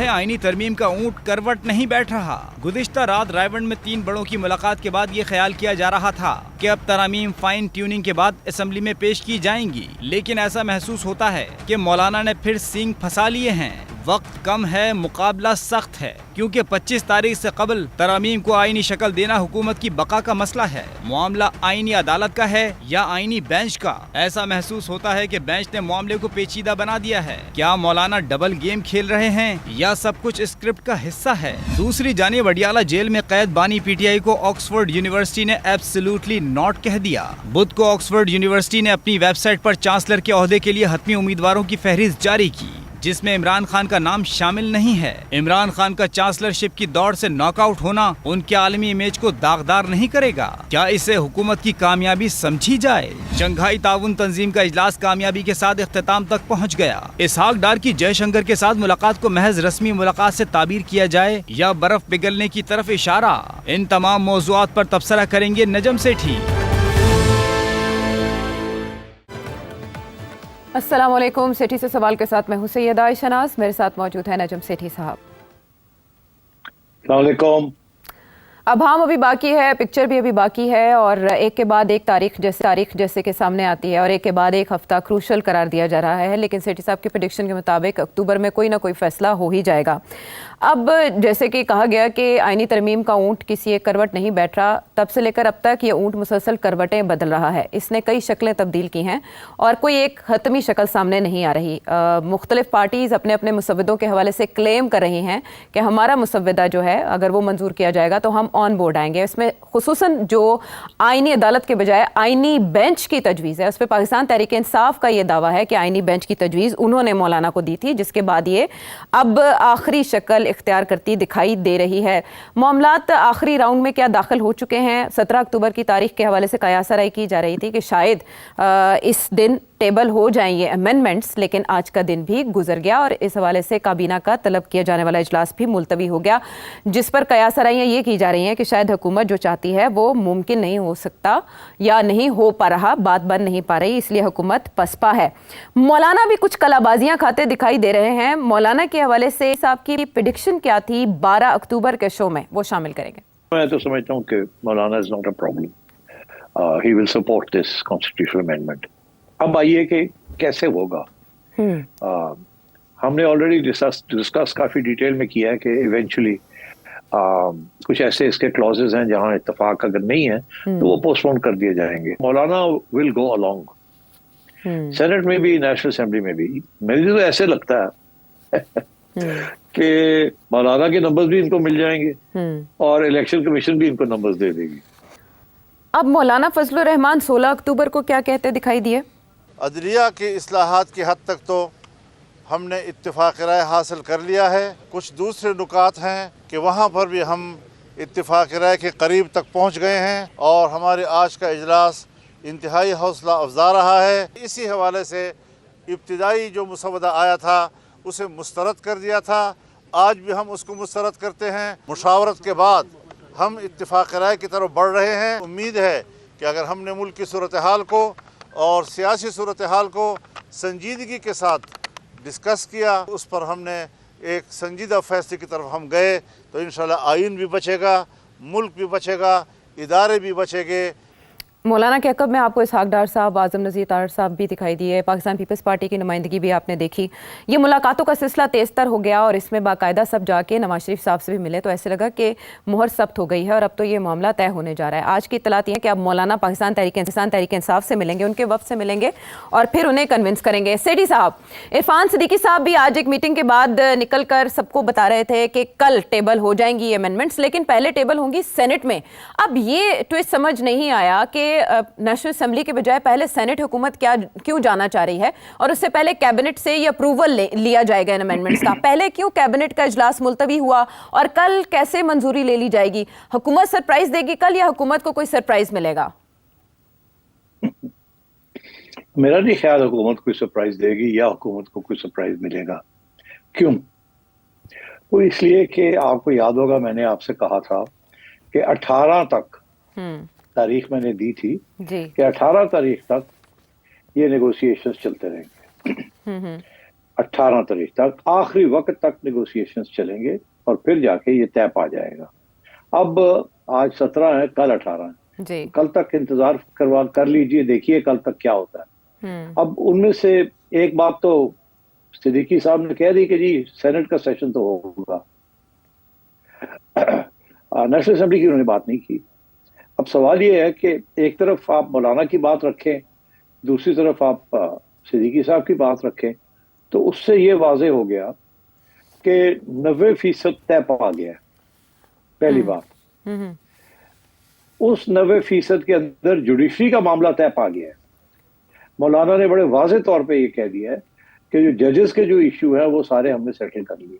आईनी तरमीम का ऊंट करवट नहीं बैठ रहा। गुज़िश्ता रात रायवंड में 3 बड़ों की मुलाकात के बाद ये ख्याल किया जा रहा था कि अब तरामीम फाइन ट्यूनिंग के बाद असेंबली में पेश की जाएंगी, लेकिन ऐसा महसूस होता है कि मौलाना ने फिर सींग फंसा लिए हैं। वक्त कम है, मुकाबला सख्त है, क्योंकि 25 तारीख से कबल तरामीम को आईनी शक्ल देना हुकूमत की बका का मसला है। मामला आईनी अदालत का है या आईनी बेंच का। ऐसा महसूस होता है कि बेंच ने मामले को पेचीदा बना दिया है। क्या मौलाना डबल गेम खेल रहे हैं या सब कुछ स्क्रिप्ट का हिस्सा है? दूसरी जानिब अडियाला जेल में कैद बानी पीटीआई को ऑक्सफोर्ड यूनिवर्सिटी ने एब्सोल्युटली नॉट कह दिया। बुध को ऑक्सफोर्ड यूनिवर्सिटी ने अपनी वेबसाइट पर चांसलर के ओहदे के लिए हतमी उम्मीदवारों की फहरिस्त जारी की, जिसमें इमरान खान का नाम शामिल नहीं है। इमरान खान का चांसलरशिप की दौड़ से नॉकआउट होना उनके आलमी इमेज को दागदार नहीं करेगा? क्या इसे हुकूमत की कामयाबी समझी जाए? शंघाई ताउन तंजीम का इजलास कामयाबी के साथ इख्तिताम तक पहुंच गया। इसहाक डार की जयशंकर के साथ मुलाकात को महज रस्मी मुलाकात से ताबीर किया जाए या बर्फ पिघलने की तरफ इशारा? इन तमाम मौज़ूआत पर तबसरा करेंगे नजम सेठी। अस्सलाम वालेकुम। सेठी से सवाल के साथ मैं हूं सैयदा शनाज, मेरे साथ मौजूद है नजम सेठी साहब। अस्सलाम वालेकुम। अब हम अभी बाकी है, पिक्चर भी अभी बाकी है और एक के बाद एक तारीख जैसे के सामने आती है और एक के बाद एक हफ्ता क्रूशल करार दिया जा रहा है, लेकिन सेठी साहब की प्रेडिक्शन के मुताबिक अक्टूबर में कोई ना कोई फैसला हो ही जाएगा। अब जैसे कि कहा गया कि आईनी तरमीम का ऊँट किसी एक करवट नहीं बैठ रहा, तब से लेकर अब तक ये ऊँट मुसलसल करवटें बदल रहा है। इसने कई शक्लें तब्दील की हैं और कोई एक हतमी शक्ल सामने नहीं आ रही। मुख्तलिफ पार्टीज़ अपने अपने मुसव्विदों के हवाले से क्लेम कर रही हैं कि हमारा मुसव्विदा जो है अगर वो मंजूर किया जाएगा तो हम ऑन बोर्ड आएंगे। इसमें खुसूसन जो आईनी अदालत के बजाय आईनी बेंच की तजवीज़ है, उस पर पाकिस्तान तहरीक इंसाफ का ये दावा है कि आईनी बेंच की तजवीज़ उन्होंने मौलाना को दी थी, जिसके बाद ये अब आखिरी शक्ल इख्तियार करती दिखाई दे रही है। मामलात आखिरी राउंड में क्या दाखिल हो चुके हैं। 17 अक्टूबर की तारीख के हवाले से कयासा राय की जा रही थी कि शायद इस दिन टेबल हो जाएं ये अमेंडमेंट्स, लेकिन आज का दिन भी गुजर गया और इस हवाले से काबीना का तलब किया जाने वाला इजलास भी मुलतवी हो गया, जिस पर कयासा राइयाँ ये की जा रही हैं कि शायद हुकूमत जो चाहती है वो मुमकिन नहीं हो सकता या नहीं हो पा रहा, बात बन नहीं पा रही, इसलिए हुकूमत पसपा है। मौलाना भी कुछ कलाबाजियाँ खाते दिखाई दे रहे हैं। मौलाना के हवाले से साहब की प्रेडिक्शन क्या थी 12 अक्टूबर के शो में, वो शामिल करेंगे? मैं तो समझता हूँ कि मौलाना is not a problem, he will support this constitutional amendment. अब आइए कि कैसे होगा। हमने ऑलरेडी डिस्कस काफी डिटेल में किया है कि इवेंचुअली कुछ ऐसे इसके क्लॉजेस हैं जहां इत्तेफाक अगर नहीं है तो वो पोस्टपोन कर दिए जाएंगे। मौलाना विल गो अलोंग, सेनेट में भी नेशनल असेंबली में भी। मुझे तो ऐसे लगता है कि मौलाना के नंबर्स भी इनको मिल जाएंगे और इलेक्शन कमीशन भी इनको नंबर्स दे देगी। अब मौलाना फजलुर रहमान 16 अक्टूबर को क्या कहते दिखाई दिए? अदलिया की इस्लाहात की हद तक तो हमने इत्तिफाक राय हासिल कर लिया है। कुछ दूसरे नुकात हैं कि वहाँ पर भी हम इत्तिफाक राय के करीब तक पहुँच गए हैं और हमारे आज का इजलास इंतहाई हौसला अफजा रहा है। इसी हवाले से इब्तिदाई जो मुसवदा आया था उसे मुस्तरद कर दिया था, आज भी हम उसको मुस्तरद करते हैं। मुशावरत के बाद हम इत्तिफाक राय की तरफ बढ़ रहे हैं। उम्मीद है कि अगर हमने मुल्क की सूरत हाल को और सियासी सूरत हाल को संजीदगी के साथ डिस्कस किया, उस पर हमने एक संजीदा फैसले की तरफ हम गए, तो इंशाल्लाह आइन भी बचेगा, मुल्क भी बचेगा, इदारे भी बचेंगे। मौलाना के अकब में आपको इसहाक डार साहब, आज़म नज़ीर तार साहब भी दिखाई दिए, पाकिस्तान पीपल्स पार्टी की नुमाइंदगी भी आपने देखी। ये मुलाकातों का सिलसिला तेज़तर हो गया और इसमें बाकायदा सब जाके नवाज शरीफ साहब से भी मिले, तो ऐसे लगा कि मुहर सब्त हो गई है और अब तो ये मामला तय होने जा रहा है। आज की इत्तलात ये है कि अब मौलाना पाकिस्तान तहरीक इंसाफ से मिलेंगे, उनके वफ़द से मिलेंगे और फिर उन्हें कन्विंस करेंगे। सेठी साहब, इरफान सिद्दीकी साहब भी आज एक मीटिंग के बाद निकल कर सबको बता रहे थे कि कल टेबल हो जाएंगी ये अमेंडमेंट्स, लेकिन पहले टेबल होंगी सेनेट में। अब ये ट्विस्ट समझ नहीं आया कि नेशनल असेंबली के बजाय पहले सेनेट हुकूमत क्यों जाना चाह रही है और उससे पहले कैबिनेट से ये अप्रूवल लिया जाएगा इन अमेंडमेंट्स का। पहले क्यों कैबिनेट का इजलास मुलतवी हुआ और कल कैसे मंजूरी ले ली जाएगी? हुकूमत सरप्राइज देगी कल या हुकूमत को कोई सरप्राइज मिलेगा? मेरा नहीं ख्याल हुकूमत कोई सरप्राइज देगी या हुकूमत को कोई सरप्राइज मिलेगा। क्यों? वो इसलिए कि आपको याद होगा मैंने आपसे कहा था कि 18 तक तारीख मैंने दी थी कि 18 तारीख तक ये नेगोशिएशंस चलते रहेंगे। 18 तारीख तक आखिरी वक्त तक नेगोशिएशंस चलेंगे और फिर जाके ये तय पा जाएगा. अब आज 17 है, कल 18 है. जी. कल तक इंतजार कर लीजिए, देखिए कल तक क्या होता है. अब उनमें से एक बात तो सिद्दीकी साहब ने कह दी कि जी सेनेट का सेशन तो होगा. नेशनल असेंबली की उन्होंने बात नहीं की. अब सवाल ये है कि एक तरफ आप मौलाना की बात रखें, दूसरी तरफ आप सिद्दीकी साहब की बात रखें, तो उससे ये वाज़ेह हो गया कि 90% तय पा गया. पहली बात, उस 90% के अंदर जुडिशरी का मामला तय पा गया है. मौलाना ने बड़े वाज़ेह तौर पे ये कह दिया है कि जो जजेस के जो इशू है वो सारे हमने सेटल कर लिए.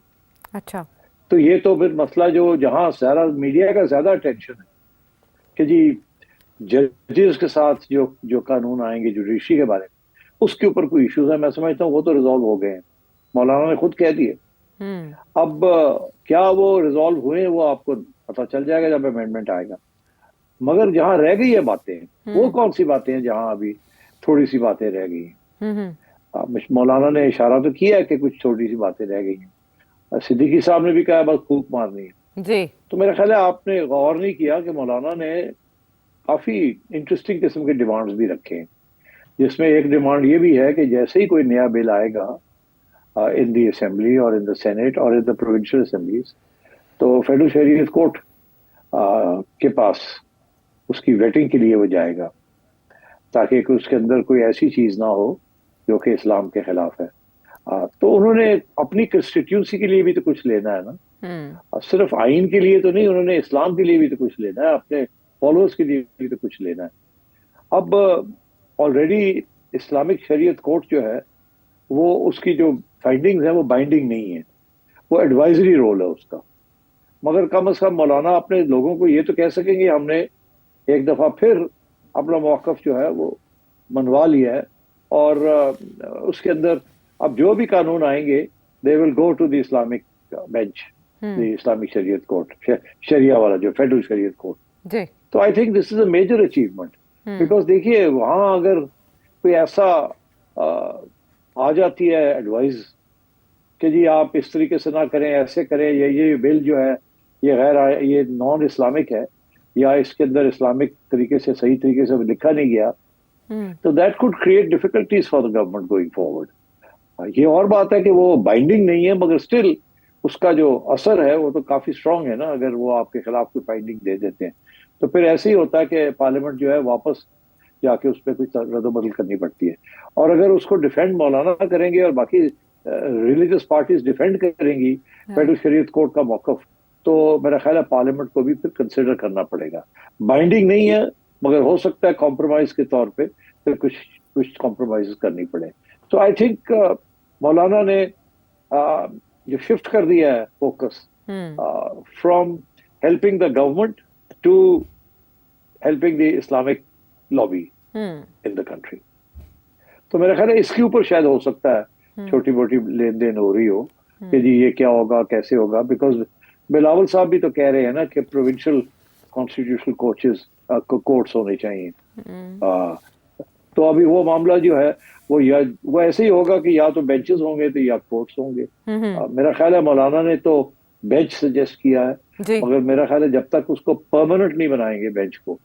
अच्छा. तो ये तो फिर मसला जो जहां सारा मीडिया का ज्यादा अटेंशन है कि जी जजेस के साथ जो कानून आएंगे जुडिशरी के बारे में, उसके ऊपर कोई इश्यूज है, मैं समझता हूँ वो तो रिजॉल्व हो गए हैं. मौलाना ने खुद कह दिए. अब क्या वो रिजॉल्व हुए वो आपको पता चल जाएगा जब अमेंडमेंट आएगा. मगर जहां रह गई है बातें, वो कौन सी बातें हैं जहां अभी थोड़ी सी बातें रह गई हैं. मौलाना ने इशारा तो किया है कि कुछ छोटी सी बातें रह गई हैं. सिद्दीकी साहब ने भी कहा बस फूंक मारनी है जी. तो मेरा ख्याल है आपने गौर नहीं किया कि मौलाना ने काफी इंटरेस्टिंग किस्म के डिमांड्स भी रखे हैं, जिसमें एक डिमांड ये भी है कि जैसे ही कोई नया बिल आएगा इन दी असेंबली और इन द सेनेट और इन द प्रोविंशियल असेंबलीज, तो फेडरल शरीयत कोर्ट के पास उसकी वेटिंग के लिए वो जाएगा, ताकि उसके अंदर कोई ऐसी चीज ना हो जो कि इस्लाम के खिलाफ है. तो उन्होंने अपनी कंस्टिट्यूंसी के लिए भी तो कुछ लेना है ना. सिर्फ आइन के लिए तो नहीं, उन्होंने इस्लाम के लिए भी तो कुछ लेना है, अपने फॉलोअर्स के लिए भी तो कुछ लेना है. अब ऑलरेडी इस्लामिक शरीयत कोर्ट जो है वो उसकी जो फाइंडिंग्स है वो बाइंडिंग नहीं है, वो एडवाइजरी रोल है उसका. मगर कम से कम मौलाना अपने लोगों को ये तो कह सकेंगे हमने एक दफा फिर अपना मौकफ जो है वो मनवा लिया है, और उसके अंदर अब जो भी कानून आएंगे they will go to the Islamic bench, the Islamic शरीयत कोर्ट, शरिया वाला जो फेडरल शरीयत कोर्ट. तो I think this is a major achievement, because देखिए वहां अगर कोई ऐसा आ जाती है एडवाइस कि जी आप इस तरीके से ना करें, ऐसे करें, ये बिल जो है ये नॉन इस्लामिक है, या इसके अंदर इस्लामिक तरीके से सही तरीके से लिखा नहीं गया, तो that could create difficulties for the government going forward. ये और बात है कि वो बाइंडिंग नहीं है, मगर स्टिल उसका जो असर है वो तो काफी स्ट्रांग है ना. अगर वो आपके खिलाफ कोई बाइंडिंग दे देते हैं तो फिर ऐसे ही होता है कि पार्लियामेंट जो है वापस जाके उस पर कुछ रद्द-बदल करनी पड़ती है. और अगर उसको डिफेंड मौलाना करेंगे और बाकी रिलीजियस पार्टीज डिफेंड करेंगी फेडरल शरीयत कोर्ट का मौकफ, तो मेरा ख्याल है पार्लियामेंट को भी फिर कंसिडर करना पड़ेगा. बाइंडिंग नहीं है, मगर हो सकता है कॉम्प्रोमाइज के तौर पे फिर कुछ कॉम्प्रोमाइज करनी पड़े. तो आई थिंक मौलाना ने जो शिफ्ट कर दिया है focus from helping the government to helping the Islamic lobby in the country, तो मेरा ख्याल है इसके ऊपर शायद हो सकता है छोटी मोटी लेन देन हो रही हो कि जी ये क्या होगा, कैसे होगा. बिकॉज बिलावल साहब भी तो कह रहे हैं ना कि प्रोविंशियल कॉन्स्टिट्यूशनल कोर्ट्स होने चाहिए. तो अभी वो मामला जो है वो ऐसे ही होगा कि या तो बेंचेस होंगे तो या कोर्ट्स होंगे. मेरा ख्याल है मौलाना ने तो बेंच सजेस्ट किया है, मगर मेरा ख्याल है जब तक उसको परमानेंट नहीं बनाएंगे बेंच को,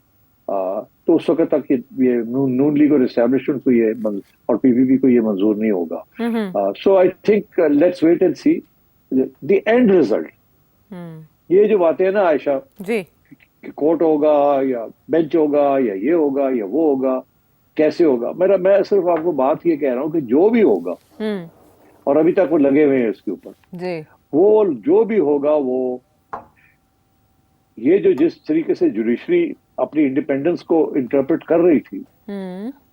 तो उस वक्त तक ये नून लीग और एस्टैब्लिशमेंट को ये और पीपीपी को ये मंजूर नहीं होगा. So I think let's wait and see the end result. ये जो बातें हैं ना आयशा जी, कोर्ट होगा या बेंच होगा या ये होगा या वो होगा, कैसे होगा, मैं सिर्फ आपको बात ये कह रहा हूँ कि जो भी होगा, और अभी तक वो लगे हुए हैं इसके ऊपर, वो जो भी होगा वो ये जो जिस तरीके से जुडिशरी अपनी इंडिपेंडेंस को इंटरप्रेट कर रही थी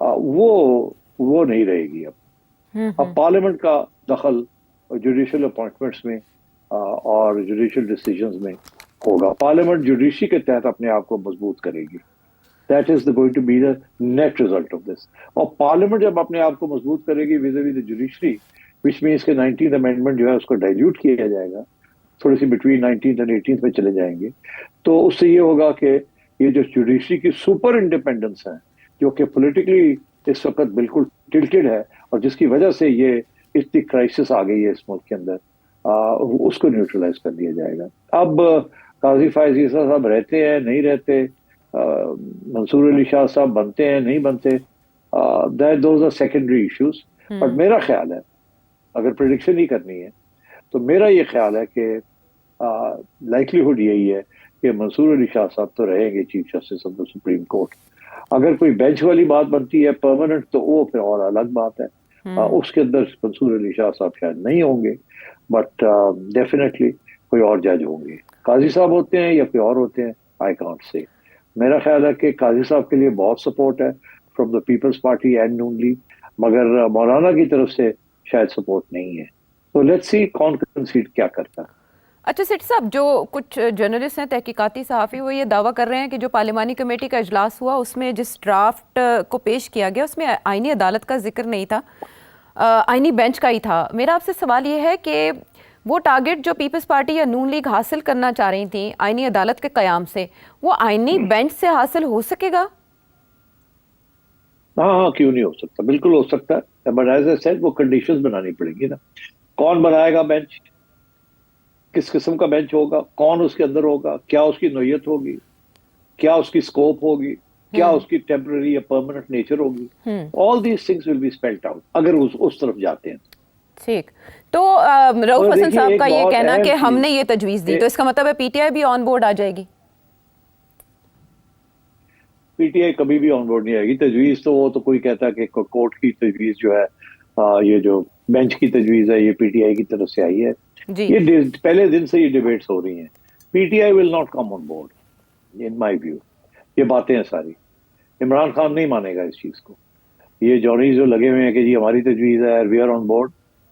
वो नहीं रहेगी. अब पार्लियामेंट का दखल जुडिशियल अपॉइंटमेंट्स में और जुडिशियल डिसीजंस में होगा. पार्लियामेंट जुडिशरी के तहत अपने आप को मजबूत करेगी. That is going to be the net result of this. और पार्लियामेंट जब अपने आप को मजबूत करेगी vis a vis the judiciary, which means के 19th अमेंडमेंट जो है उसको डाइल्यूट किया जाएगा, थोड़ी सी बिटवीन 19th और 18th में चले जाएंगे, तो उससे ये होगा कि ये जो जुडिशरी की सुपर इंडिपेंडेंस है, जो कि पॉलिटिकली इस वक्त बिल्कुल टिल्टेड है और जिसकी वजह से ये اتنی کرائسس آ گئی ہے اس ملک کے اندر, اس کو نیوٹرلائز کر دیا جائے گا. اب قاضی فائز عیسیٰ صاحب رہتے ہیں نہیں رہتے, منصور علی شاہ صاحب بنتے ہیں نہیں بنتے, those are secondary issues. But میرا خیال ہے اگر پریڈکشن ہی کرنی ہے تو میرا یہ خیال ہے کہ لائکلیہڈ یہی ہے کہ منصور علی شاہ صاحب تو رہیں گے chief justice of the supreme court. اگر کوئی بینچ والی بات بنتی ہے پرماننٹ تو وہ پھر اور الگ بات ہے, اس کے اندر منصور علی شاہ صاحب شاید نہیں ہوں گے, بٹ ڈیفینیٹلی کوئی اور جج ہوں گے. قاضی صاحب ہوتے ہیں یا کوئی اور ہوتے ہیں, آئی کانٹ سے. میرا خیال ہے کہ قاضی صاحب کے لیے بہت سپورٹ ہے from the Peoples Party and Noon League, مگر مولانا کی طرف سے شاید سپورٹ نہیں ہے. تو لیٹس سی کون کنسیڈ کیا کرتا ہے. اچھا سیٹھی صاحب, جو کچھ جرنلسٹ ہیں, تحقیقاتی صحافی, وہ یہ دعویٰ کر رہے ہیں کہ جو پارلیمانی کمیٹی کا اجلاس ہوا اس میں جس ڈرافٹ کو پیش کیا گیا اس میں آئینی عدالت کا ذکر نہیں تھا, آئینی بینچ کا ہی تھا. میرا آپ سے سوال یہ ہے کہ وہ ٹارگٹ جو پیپلز پارٹی یا نون لیگ حاصل کرنا چاہ رہی تھیں آئینی عدالت کے قیام سے, وہ آئینی بینچ سے حاصل ہو سکے گا؟ ہاں کیوں نہیں ہو سکتا, بالکل ہو سکتا ہے, بٹ ایز اے سیڈ وہ کنڈیشنز بنانی پڑیں گی نا. کون بنائے گا بینچ, کس قسم کا بینچ ہوگا, کون اس کے اندر ہوگا, کیا اس کی نوعیت ہوگی, کیا اس کی سکوپ ہوگی, کیا اس کی ٹیمپرری یا پرماننٹ نیچر ہوگی. All these things will be spelled out اگر اس طرف جاتے ہیں. ٹھیک, تو رؤف حسن صاحب کا یہ کہنا کہ ہم نے یہ تجویز دی, تو اس کا مطلب ہے پی ٹی آئی بھی آن بورڈ آ جائے گی؟ پی ٹی آئی کبھی بھی آن بورڈ نہیں آئے گی. تجویز تو وہ تو کوئی کہتا ہے کہ کورٹ کی تجویز جو ہے, یہ جو بینچ کی تجویز ہے یہ پی ٹی آئی کی طرف سے آئی ہے. یہ پہلے دن سے یہ ڈیبیٹس ہو رہی ہیں. P T I will not come on board in my view. یہ باتیں ہیں ساری, عمران خان نہیں مانے گا اس چیز کو. یہ جونیز جو لگے ہوئے ہیں کہ جی ہماری تجویز ہے, we are on board,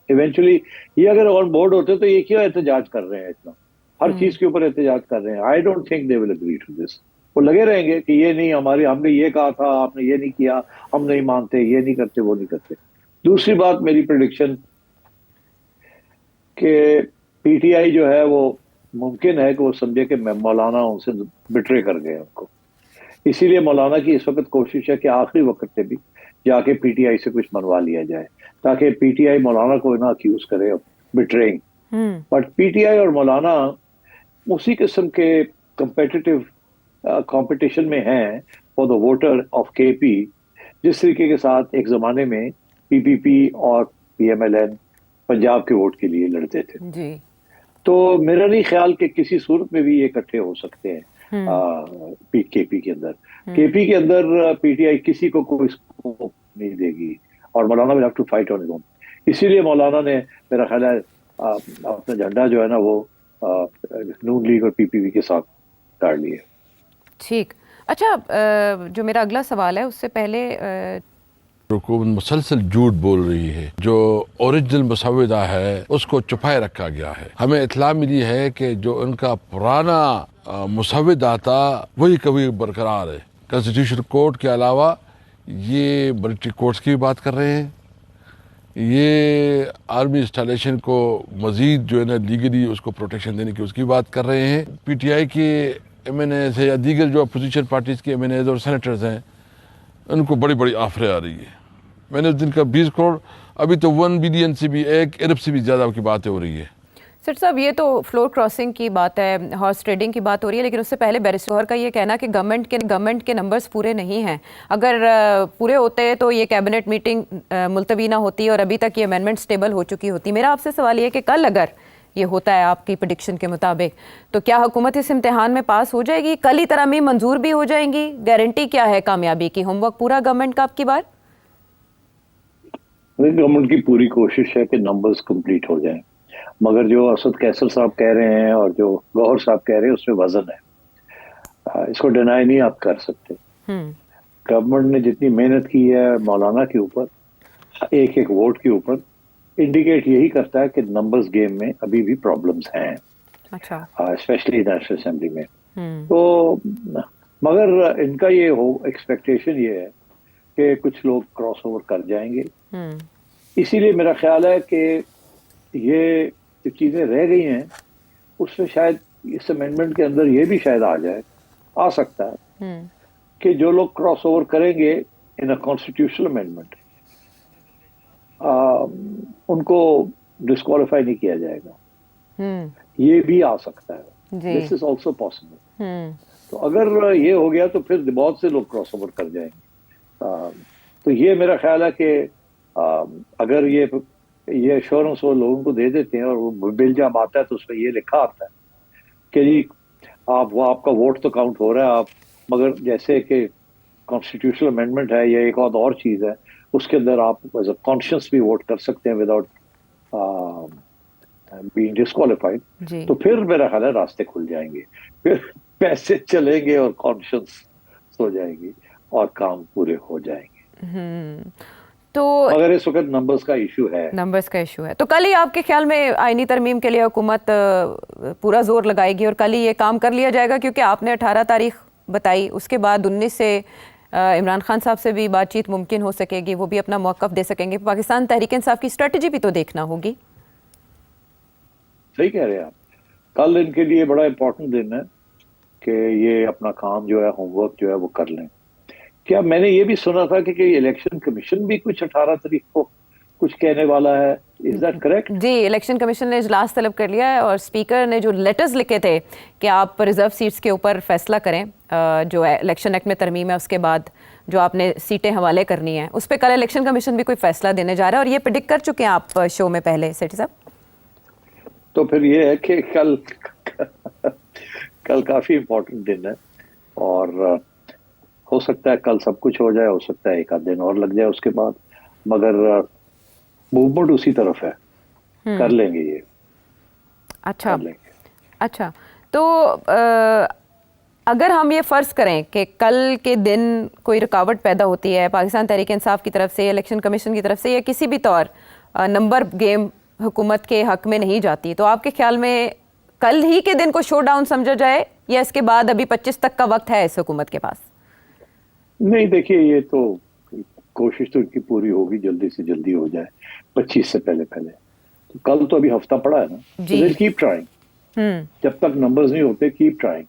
eventually یہ اگر آن بورڈ ہوتے تو یہ کیوں احتجاج کر رہے ہیں اتنا, ہر چیز کے اوپر احتجاج کر رہے ہیں. I don't think they will agree to this. وہ لگے رہیں گے کہ یہ نہیں ہم نے یہ کہا تھا, آپ نے یہ نہیں کیا, ہم نہیں مانتے, یہ نہیں کرتے, وہ نہیں کرتے. دوسری بات میری پریڈکشن کہ پی ٹی آئی جو ہے وہ ممکن ہے کہ وہ سمجھے کہ مولانا ان سے بٹرے کر گئے ان کو, اسی لیے مولانا کی اس وقت کوشش ہے کہ آخری وقت پہ بھی جا کے پی ٹی آئی سے کچھ منوا لیا جائے تاکہ پی ٹی آئی مولانا کو نہ اکیوز کرے بٹرینگ. بٹ پی ٹی آئی اور مولانا اسی قسم کے کمپٹیشن میں ہیں فار دا ووٹر آف کے پی, جس طریقے کے ساتھ ایک زمانے میں پی پی پی اور P M L N Punjab کے ووٹ کے لیے لڑتے تھے. جی, تو میرا نہیں خیال کہ کسی صورت میں بھی یہ اکٹھے ہو سکتے ہیں کے پی کے اندر. کے پی کے اندر پی ٹی آئی کسی کو کوئی سکوپ نہیں دے گی اور مولانا will have to fight on his own. اسی لیے مولانا نے میرا خیال ہے اپنا جھنڈا جو ہے نا وہ نون لیگ اور پی پی پی کے ساتھ گاڑ لیے. ٹھیک. اچھا, جو میرا اگلا سوال ہے اس سے پہلے, حکومت مسلسل جھوٹ بول رہی ہے, جو اوریجنل مسودہ ہے اس کو چھپائے رکھا گیا ہے. ہمیں اطلاع ملی ہے کہ جو ان کا پرانا مسودہ تھا وہی کبھی برقرار ہے. کنسٹیٹیوشن کورٹ کے علاوہ یہ ملٹری کورٹس کی بھی بات کر رہے ہیں, یہ آرمی انسٹالیشن کو مزید جو ہے نا لیگلی اس کو پروٹیکشن دینے کی اس کی بات کر رہے ہیں. پی ٹی آئی کے ایم این ایز ہے یا دیگر جو اپوزیشن پارٹیز کے ایم این ایز اور سینیٹرز ہیں ان کو بڑی بڑی آفریں آ رہی ہیں. میں نے اس دن کا 20 کروڑ, ابھی تو 1 بلین سے بھی, 1 ارب سے بھی زیادہ کی باتیں ہو رہی ہے. سر صاحب یہ تو فلور کراسنگ کی بات ہے, ہارس ٹریڈنگ کی بات ہو رہی ہے, لیکن اس سے پہلے بیرسٹر کا یہ کہنا کہ گورنمنٹ کے نمبرز پورے نہیں ہیں. اگر پورے ہوتے تو یہ کیبنٹ میٹنگ ملتوی نہ ہوتی اور ابھی تک یہ امینڈمنٹس ٹیبل ہو چکی ہوتی. میرا آپ سے سوال یہ ہے کہ کل اگر یہ ہوتا ہے آپ کی پریڈکشن کے مطابق تو کیا حکومت اس امتحان میں پاس ہو جائے گی؟ کل ہی ترامیم منظور بھی ہو جائیں گی؟ گارنٹی کیا ہے کامیابی کی؟ ہوم ورک پورا گورنمنٹ کا آپ کی بار؟ گورنمنٹ کی پوری کوشش ہے کہ نمبرز کمپلیٹ ہو جائیں, مگر جو اسد کیسر صاحب کہہ رہے ہیں اور جو گوہر صاحب کہہ رہے ہیں اس میں وزن ہے, اس کو ڈینائی نہیں آپ کر سکتے. گورنمنٹ نے جتنی محنت کی ہے مولانا کے اوپر, ایک ایک ووٹ کے اوپر, انڈیکیٹ یہی کرتا ہے کہ نمبرز گیم میں ابھی بھی پرابلمز ہیں, اسپیشلی نیشنل اسمبلی میں. تو مگر ان کا یہ ایکسپیکٹیشن یہ ہے کہ کچھ لوگ کراس اوور کر جائیں گے. اسی لیے میرا خیال ہے کہ یہ جو چیزیں رہ گئی ہیں اس میں شاید اس امینڈمنٹ کے اندر یہ بھی شاید آ سکتا ہے کہ جو لوگ کراس اوور کریں گے ان اے کانسٹیٹیوشنل امینڈمنٹ, ان کو ڈسکوالیفائی نہیں کیا جائے گا. یہ بھی آ سکتا ہے. دس از آلسو پاسبل. تو اگر یہ ہو گیا تو پھر بہت سے لوگ کراس اوور کر جائیں گے. تو یہ میرا خیال ہے کہ اگر یہ ایشورنس وہ لوگوں کو دے دیتے ہیں اور وہ بل جب آتا ہے تو اس میں یہ لکھا آتا ہے کہ جی آپ کا ووٹ تو کاؤنٹ ہو رہا ہے، آپ مگر جیسے کہ کانسٹیٹیوشنل امینڈمنٹ ہے یا ایک اور چیز ہے اس کے اندر آپ ایز اے کانشیس بھی ووٹ کر سکتے ہیں وداؤٹ بینگ ڈسکوالیفائڈ. تو پھر میرا خیال ہے راستے کھل جائیں گے، پھر پیسے چلیں گے اور کانشیس ہو جائے گی اور کام پورے ہو جائیں گے. تو مگر اس وقت نمبرز کا ایشو ہے. تو کل ہی آپ کے خیال میں آئینی ترمیم کے لیے حکومت پورا زور لگائے گی اور کل ہی یہ کام کر لیا جائے گا؟ کیونکہ آپ نے 18 تاریخ بتائی، اس کے بعد 19 سے عمران خان صاحب سے بھی بات چیت ممکن ہو سکے گی، وہ بھی اپنا موقف دے سکیں گے. پاکستان تحریک انصاف کی اسٹریٹجی بھی تو دیکھنا ہوگی. صحیح کہہ رہے ہیں آپ. کل ان کے لیے بڑا امپورٹنٹ دن ہے کہ یہ اپنا کام جو ہے ہوم ورک جو ہے وہ کر لیں. کیا میں نے یہ بھی سنا تھا کہ الیکشن کمیشن بھی کچھ 18 تاریخ کو کچھ کہنے والا ہے؟ Is that correct? جی، الیکشن کمیشن نے اجلاس طلب کر لیا ہے اور اسپیکر نے جو لیٹرز لکھے تھے کہ آپ ریزرو سیٹس کے اوپر فیصلہ کریں، جو الیکشن ایکٹ میں ترمیم ہے اس کے بعد جو آپ نے سیٹیں حوالے کرنی ہیں، اس پہ کل الیکشن کمیشن بھی کوئی فیصلہ دینے جا رہا ہے، اور یہ پریڈکٹ کر چکے ہیں آپ شو میں پہلے سیٹھی صاحب. تو پھر یہ ہے کہ کل کافی امپورٹنٹ دن ہے اور ہو سکتا ہے کل سب کچھ ہو جائے، ہو سکتا ہے ایک آدھ دن اور لگ جائے اس کے بعد، مگر موومنٹ اسی طرف ہے. کر لیں گے یہ. اچھا تو اگر ہم یہ فرض کریں کہ کل کے دن کوئی رکاوٹ پیدا ہوتی ہے پاکستان تحریک انصاف کی طرف سے، الیکشن کمیشن کی طرف سے، یا کسی بھی طور نمبر گیم حکومت کے حق میں نہیں جاتی، تو آپ کے خیال میں کل ہی کے دن کو شو ڈاؤن سمجھا جائے یا اس کے بعد ابھی 25 تک کا وقت ہے اس حکومت کے پاس؟ نہیں دیکھیے، یہ تو کوشش تو ان کی پوری ہوگی جلدی سے جلدی ہو جائے 25 سے پہلے. تو کل تو ابھی ہفتہ پڑا ہے نا، کیپ ٹرائنگ. جب تک نمبرز نہیں ہوتے کیپ ٹرائنگ.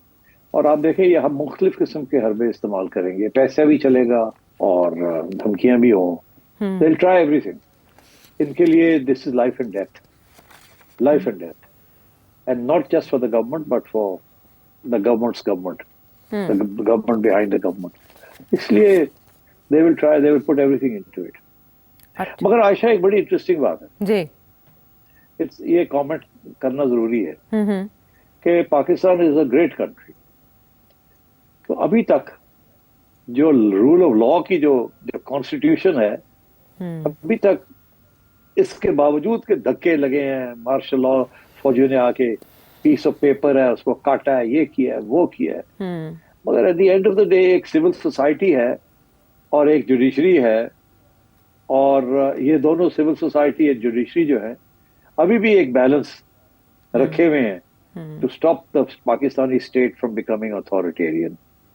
اور آپ دیکھیں یہ ہم مختلف قسم کے حربے استعمال کریں گے، پیسہ بھی چلے گا اور دھمکیاں بھی ہوں. they'll try everything. ان کے لیے this is life and death, and not just for the government but for the government's government, the government behind the government. اس لیے they will try, they will put everything into it. مگر عائشہ ایک بڑی interesting بات ہے جی، یہ comment کرنا ضروری ہے کہ پاکستان از اے گریٹ کنٹری. تو ابھی تک جو رول آف لا کی جو کانسٹیٹیوشن ہے، ابھی تک اس کے باوجود کہ دھکے لگے ہیں، مارشل لا فوجیوں نے آ کے پیس آف پیپر ہے اس کو کاٹا ہے، یہ کیا ہے وہ کیا ہے، مگر at the end of the day ایک سول سوسائٹی ہے اور ایک جوڈیشری ہے، اور یہ دونوں سول سوسائٹی اور جوڈیشری جو ہے ابھی بھی ایک بیلنس رکھے ہوئے ہیں to stop the Pakistani state from becoming authoritarian.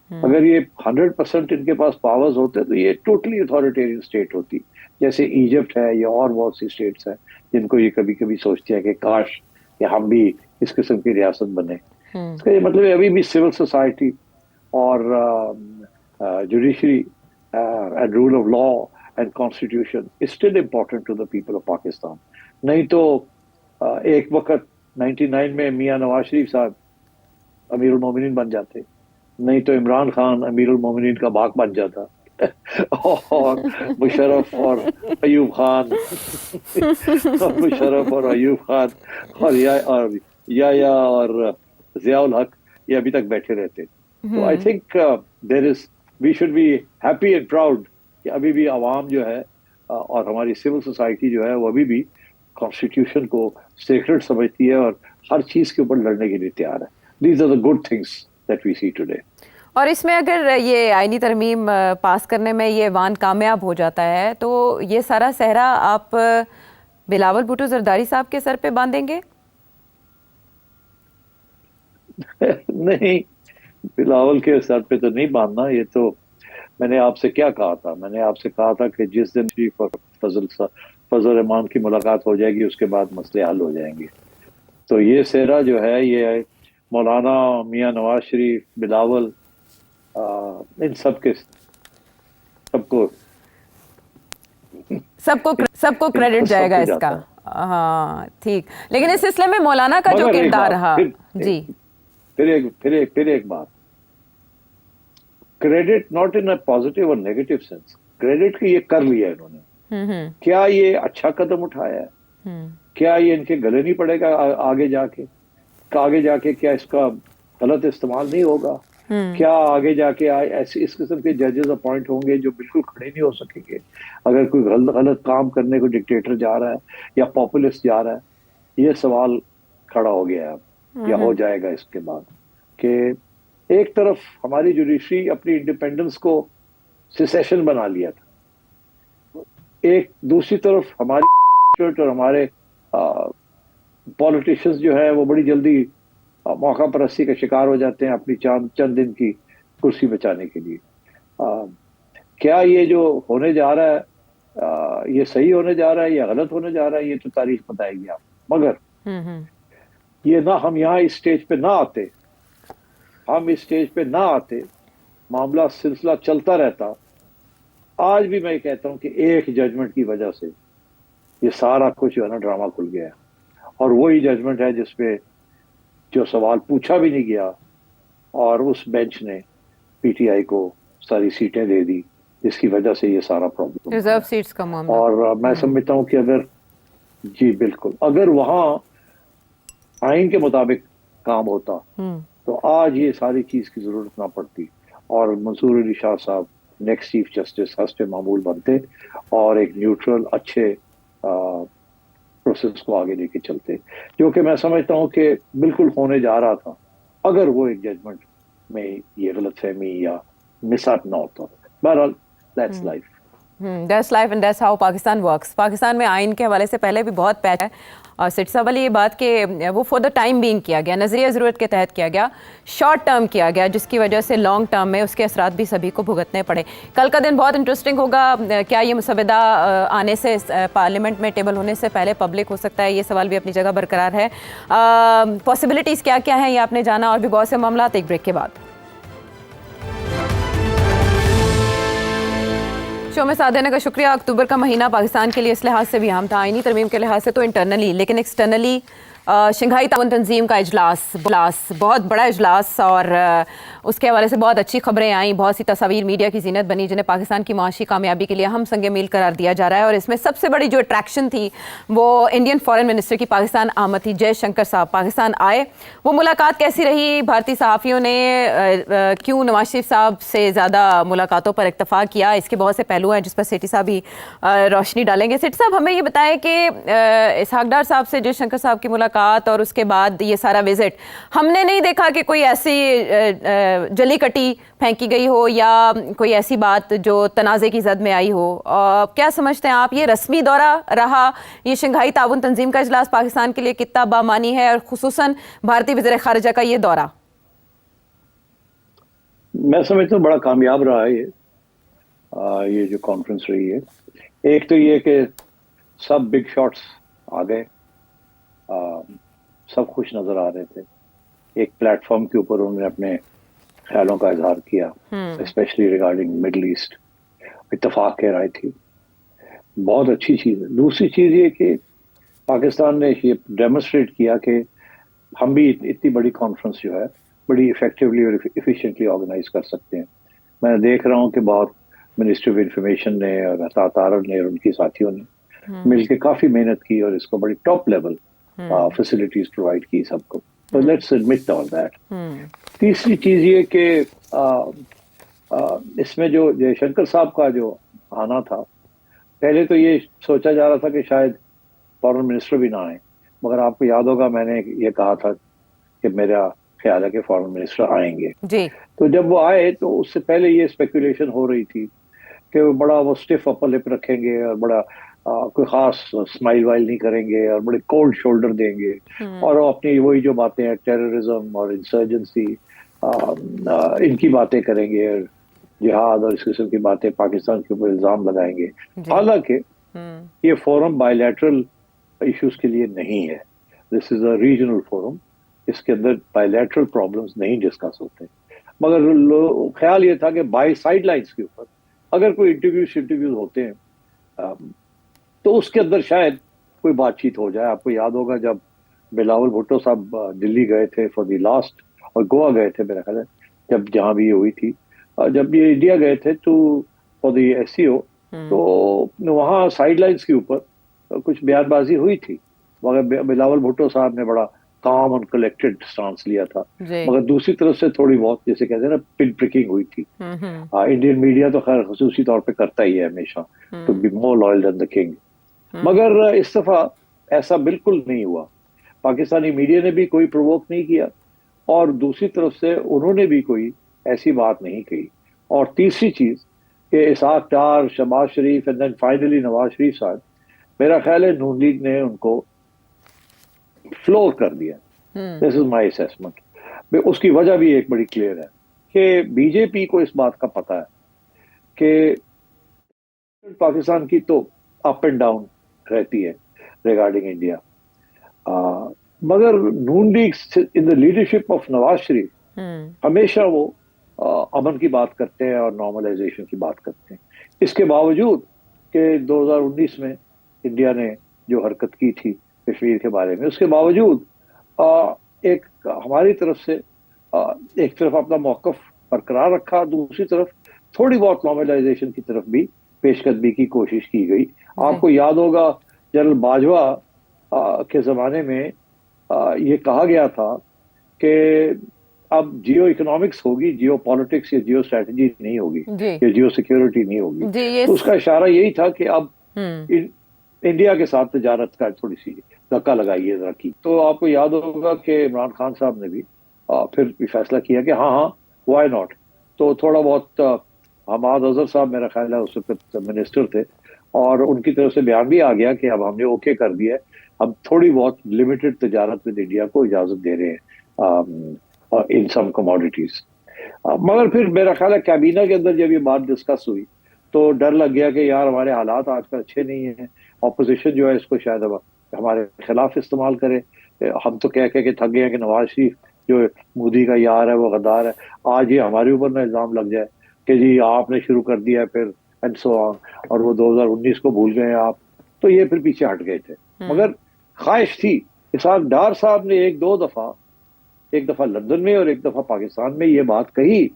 اگر یہ 100% ان کے پاس پاورز ہوتے تو یہ ٹوٹلی اتھارٹیرین اسٹیٹ ہوتی، جیسے ایجپٹ ہے یا اور بہت سی اسٹیٹس ہیں جن کو یہ کبھی کبھی سوچتے ہیں کہ کاش کہ ہم بھی اس قسم کی ریاست بنے. اس کا یہ مطلب ہے ابھی بھی سول سوسائٹی اور judiciary and rule of law and constitution is still important to the people of Pakistan. نہیں تو ایک وقت 99 میں میاں نواز شریف صاحب امیر المومنین بن جاتے، نہیں تو عمران خان امیر المومنین کا باغ بن جاتا، اور مشرف اور ایوب خان اور یا اور ضیاء الحق یہ ابھی تک بیٹھے رہتے. تو I think we should be happy and proud کہ ابھی بھی عوام جو ہے اور ہماری سول سوسائٹی جو ہے وہ ابھی بھی کانسٹیٹیوشن کو سیکرڈ سمجھتی ہے اور ہر چیز کے اوپر لڑنے کے لیے تیار ہے. These are the good things that we see today. اور اس میں اگر یہ آئینی ترمیم پاس کرنے میں یہ ایوان کامیاب ہو جاتا ہے تو یہ سارا صحرا آپ بلاول بھٹو زرداری صاحب کے سر پہ باندھیں گے؟ نہیں، بلاول کے سر پہ تو نہیں باندھنا. یہ تو میں نے آپ سے کیا کہا تھا، میں نے آپ سے کہا تھا کہ جس دن شریف اور فضل الرحمان کی ملاقات ہو جائے گی اس کے بعد مسئلے حل ہو جائیں گے. تو یہ صحرا جو ہے یہ مولانا میاں نواز شریف، بلاول، ان سب کو کریڈٹ جائے گا اس کا. हाँ ठीक, लेकिन इस सिलसिले में मौलाना का जो मगर एक किरदार बात, रहा जी फिर एक बात, credit not in a positive और नेगेटिव सेंस, क्रेडिट की ये कर लिया इन्होंने, क्या ये अच्छा कदम उठाया है? क्या ये इनके गले नहीं पड़ेगा आगे जाके क्या इसका गलत इस्तेमाल नहीं होगा? क्या आगे जाके ऐसे इस किस्म के जजेस अपॉइंट होंगे जो बिल्कुल खड़े नहीं हो सकेंगे अगर कोई गलत काम करने को डिक्टेटर जा रहा है या पॉपुलिस्ट जा रहा है? ये सवाल खड़ा हो गया है या हो जाएगा इसके बाद कि एक तरफ हमारी जुडिशरी अपनी इंडिपेंडेंस को सिसेशन बना लिया था, एक दूसरी तरफ हमारी और हमारे पॉलिटिशियंस जो है वो बड़ी जल्दी मौका परस्ती का शिकार हो जाते हैं अपनी चंद दिन की कुर्सी बचाने के लिए। क्या ये जो होने जा रहा है ये सही होने जा रहा है या गलत होने जा रहा है, ये तो तारीख बताएगी आप। मगर ये ना हम यहाँ इस स्टेज पे ना आते, मामला सिलसिला चलता रहता। आज भी मैं कहता हूँ कि एक जजमेंट की वजह से ये सारा कुछ जो है ना ड्रामा खुल गया है, और वही जजमेंट है जिसपे जो सवाल पूछा भी नहीं गया और उस बेंच ने पीटीआई को सारी सीटें दे दी, जिसकी वजह से ये सारा प्रॉब्लम रिजर्व सीट्स का मामला। और मैं समझता हूँ कि अगर जी बिल्कुल, अगर वहाँ आइन के मुताबिक काम होता तो आज ये सारी चीज की जरूरत ना पड़ती और मंसूर अली शाह साहब नेक्स्ट चीफ जस्टिस हस्ते मामूल बनते और एक न्यूट्रल अच्छे प्रोसेस को आगे लेके चलते, जो कि मैं समझता हूँ कि बिल्कुल होने जा रहा था अगर वो एक जजमेंट में ये गलतफहमी या मिसअप ना होता। बहरहाल that's life. That's life and that's how Pakistan works. Pakistan में आइन के हवाले से पहले भी बहुत पैच है और सिट साहब वाली ये बात कि वो फॉर द टाइम बीइंग किया गया, नज़रिया ज़रूरत के तहत किया गया, शॉर्ट टर्म किया गया, जिसकी वजह से लॉन्ग टर्म में उसके असरात भी सभी को भुगतने पड़े। कल का दिन बहुत इंटरेस्टिंग होगा। क्या ये मुसवदा आने से पार्लियामेंट में टेबल होने से पहले पब्लिक हो सकता है? ये सवाल भी अपनी जगह बरकरार है। पॉसिबिलिटीज़ क्या क्या हैं ये आपने जाना, और भी बहुत से मामला एक ब्रेक के बाद। शो में साथ देने का शुक्रिया। अक्टूबर का महीना पाकिस्तान के लिए इस लिहाज से भी अहम था, आईनी तरमीम के लिहाज से तो इंटरनली, लेकिन एक्सटर्नली शंघाई ताउन तंजीम का इजलास बहुत बड़ा इजलास, और उसके हवाले से बहुत अच्छी खबरें आई, बहुत सी तस्वीर मीडिया की जीनत बनी, जिन्हें पाकिस्तान की माशी कामयाबी के लिए हम संगे मील करार दिया जा रहा है। और इसमें सबसे बड़ी जो अट्रैक्शन थी वो इंडियन फॉरेन मिनिस्टर की पाकिस्तान आमद थी। जयशंकर साहब पाकिस्तान आए, वो मुलाकात कैसी रही? भारतीय सहाफ़ियों ने क्यों नवाज शरीफ साहब से ज़्यादा मुलाकातों पर इत्तफाक किया? इसके बहुत से पहलू हैं जिस पर सेठी साहब भी रोशनी डालेंगे। सेठी साहब हमें ये बताएं कि इसहाक डार साहब से जयशंकर साहब की मुलाकात और उसके बाद ये सारा विजिट, हमने नहीं देखा कि कोई ऐसी जली कटी फेंकी गई हो या कोई ऐसी बात जो तनाज़े की जद में आई हो। क्या समझते हैं आप, ये रस्मी दौरा रहा, ये शंघाई ताउन तंजीम का इजलास पाकिस्तान के लिए कितना बामानी है, और खुसूसन भारतीय वज़ीर ख़ारिजा का ये दौरा? मैं समझता हूँ बड़ा कामयाब रहा है ये जो कॉन्फ्रेंस रही है। एक तो ये कि सब बिग शॉट्स आ गए, सब खुश नजर आ रहे थे। एक प्लेटफॉर्म के ऊपर उन्होंने अपने ख्यालों का इजहार किया, स्पेशली रिगार्डिंग मिडल ईस्ट, इत्तेफाक कह रही थी, बहुत अच्छी चीज़ है। दूसरी चीज़ ये कि पाकिस्तान ने ये डेमोन्स्ट्रेट किया कि हम भी इतनी बड़ी कॉन्फ्रेंस जो है बड़ी इफेक्टिवली और इफिशिएंटली ऑर्गेनाइज कर सकते हैं। मैं देख रहा हूँ कि बहुत मिनिस्ट्री ऑफ इंफॉर्मेशन ने और तारड़ ने और उनके साथियों ने मिलकर काफ़ी मेहनत की और इसको बड़ी टॉप लेवल फैसिलिटीज प्रोवाइड की सबको। तो लेट्स एडमिट ऑल दैट। तीसरी चीज ये कि इसमें जो जयशंकर साहब का जो आना था, पहले तो ये सोचा जा रहा था कि शायद फॉरेन मिनिस्टर भी ना आए, मगर आपको याद होगा मैंने ये कहा था कि मेरा ख्याल है कि फॉरेन मिनिस्टर आएंगे जी। तो जब वो आए तो उससे पहले ये स्पेकुलेशन हो रही थी कि वो बड़ा वो स्टिफ अपर लिप रखेंगे और बड़ा कोई खास स्माइल वाइल नहीं करेंगे और बड़े कोल्ड शोल्डर देंगे, और अपनी वही जो बातें हैं टेररिज्म और इंसर्जेंसी इनकी बातें करेंगे, जिहाद और इस किस्म की बातें पाकिस्तान के ऊपर इल्जाम लगाएंगे। हालांकि ये फोरम बायलैटरल इश्यूज के लिए नहीं है, this is a regional forum, इसके अंदर बायलैटरल प्रॉब्लम्स नहीं डिस्कस होते। मगर ख्याल ये था कि बाय साइड लाइन्स के ऊपर अगर कोई इंटरव्यूज होते हैं तो उसके अंदर शायद کوئی بات چیت ہو جائے. آپ کو یاد ہوگا جب بلاول بھٹو صاحب دلی گئے تھے فار دی لاسٹ, اور گوا گئے تھے میرا خیال ہے جب جہاں بھی یہ ہوئی تھی, جب یہ انڈیا گئے تھے تو فار دی SCO, تو وہاں سائڈ لائنز کے اوپر کچھ بیان بازی ہوئی تھی, مگر بلاول بھٹو صاحب نے بڑا کام اور کلیکٹڈ سٹانس لیا تھا, مگر دوسری طرف سے تھوڑی بہت جیسے کہتے ہیں نا پن پرکنگ ہوئی تھی. انڈین میڈیا تو خیر خصوصی طور پہ کرتا ہی ہے ہمیشہ, to be more loyal than the king. مگر اس دفعہ ایسا بالکل نہیں ہوا. پاکستانی میڈیا نے بھی کوئی پرووک نہیں کیا, اور دوسری طرف سے انہوں نے بھی کوئی ایسی بات نہیں کہی. اور تیسری چیز کہ اسحاق ڈار, شہباز شریف and then finally Nawaz Sharif صاحب, میرا خیال ہے نون لیگ نے ان کو فلور کر دیا. دس از مائی اسیسمنٹ. اس کی وجہ بھی ایک بڑی کلیئر ہے کہ بی جے پی کو اس بات کا پتہ ہے کہ پاکستان کی تو اپ اینڈ ڈاؤن رہتی ہے ریگارڈنگ انڈیا, مگر Noon league in the leadership of Nawaz Sharif ہمیشہ وہ امن کی بات کرتے ہیں اور نارملائزیشن کی بات کرتے ہیں. اس کے باوجود کہ 2019 میں انڈیا نے جو حرکت کی تھی کشمیر کے بارے میں, اس کے باوجود ایک ہماری طرف سے ایک طرف اپنا موقف برقرار رکھا, دوسری طرف تھوڑی بہت نارملائزیشن کی طرف بھی پیش قدمی کی کوشش کی گئی. آپ کو یاد ہوگا جنرل باجوہ کے زمانے میں یہ کہا گیا تھا کہ اب جیو اکنامکس ہوگی, جیو پالیٹکس یا جیو اسٹریٹجی نہیں ہوگی, یا جیو سیکیورٹی نہیں ہوگی. تو اس کا اشارہ یہی تھا کہ اب انڈیا کے ساتھ تجارت کا تھوڑی سی دھکا لگائیے ذرا کی. تو آپ کو یاد ہوگا کہ عمران خان صاحب نے بھی پھر فیصلہ کیا کہ ہاں وائی ناٹ. تو تھوڑا بہت حماد اظہر صاحب میرا خیال ہے اس وقت منسٹر تھے, اور ان کی طرف سے بیان بھی آ گیا کہ اب ہم نے اوکے کر دیا ہے, اب تھوڑی بہت لمیٹڈ تجارت میں انڈیا کو اجازت دے رہے ہیں ان سم کموڈیٹیز. مگر پھر میرا خیال ہے کابینہ کے اندر جب یہ بات ڈسکس ہوئی تو ڈر لگ گیا کہ یار ہمارے حالات آج کل اچھے نہیں ہیں, اپوزیشن جو ہے اس کو شاید ہمارے خلاف استعمال کرے. ہم تو کہہ کہ تھک گئے ہیں کہ نواز شریف جو مودی کا یار ہے وہ غدار ہے, آج یہ ہمارے اوپر نہ الزام لگ جائے کہ جی آپ نے شروع کر دیا ہے پھر اینڈ سو آن, اور وہ 2019 کو بھول گئے ہیں آپ. تو یہ پھر پیچھے ہٹ گئے تھے. مگر خواہش تھی. اسحاق ڈار صاحب نے ایک دفعہ لندن میں اور ایک دفعہ پاکستان میں یہ بات کہی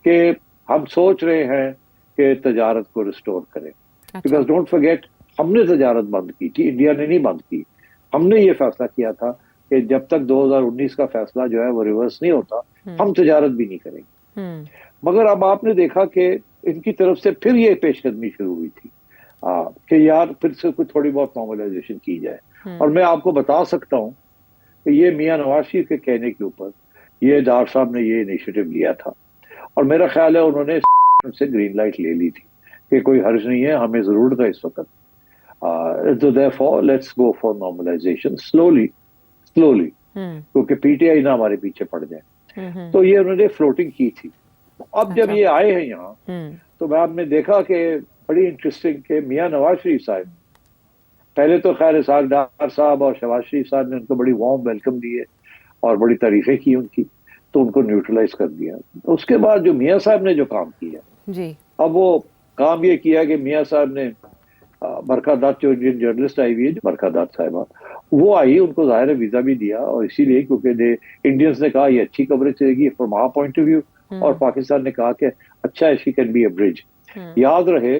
کہ ہم سوچ رہے ہیں کہ تجارت کو ریسٹور کریں. بیکاز ڈونٹ فرگیٹ ہم نے تجارت بند کی تھی, انڈیا نے نہیں بند کی. ہم نے یہ فیصلہ کیا تھا کہ جب تک 2019 کا فیصلہ جو ہے وہ ریورس نہیں ہوتا ہم تجارت بھی نہیں کریں گے. مگر اب آپ نے دیکھا کہ ان کی طرف سے پھر یہ پیش قدمی شروع ہوئی تھی کہ یار پھر سے کوئی تھوڑی بہت نارملائزیشن کی جائے. اور میں آپ کو بتا سکتا ہوں کہ یہ میاں نواز شریف کے کہنے کے اوپر یہ ڈار صاحب نے یہ انیشیٹو لیا تھا, اور میرا خیال ہے انہوں نے سے گرین لائٹ لے لی تھی کہ کوئی حرج نہیں ہے, ہمیں ضرورت ہے اس وقت. So therefore let's go for normalization slowly کیونکہ پی ٹی آئی نہ ہمارے پیچھے پڑ جائے. تو یہ انہوں نے فلوٹنگ کی تھی. اب جب یہ آئے ہیں یہاں تو میں آپ نے دیکھا کہ بڑی انٹرسٹنگ کہ میاں نواز شریف صاحب پہلے تو خیر اسحاق ڈار صاحب اور شہباز شریف صاحب نے ان کو بڑی وارم ویلکم دی ہے اور بڑی تعریفیں کی ان کی, تو ان کو نیوٹرلائز کر دیا. اس کے بعد جو میاں صاحب نے جو کام کیا اب وہ کام یہ کیا کہ میاں صاحب نے برکھا دت جو انڈین جرنلسٹ آئی ہوئی ہے, برکھا دت صاحبہ وہ آئی, ان کو ظاہر ویزا بھی دیا, اور اسی لیے کیونکہ انڈینس نے کہا یہ اچھی کوریج رہے گی from our point of view, اور پاکستان نے کہا کہ اچھا ہے شی کین بی اے برج. یاد رہے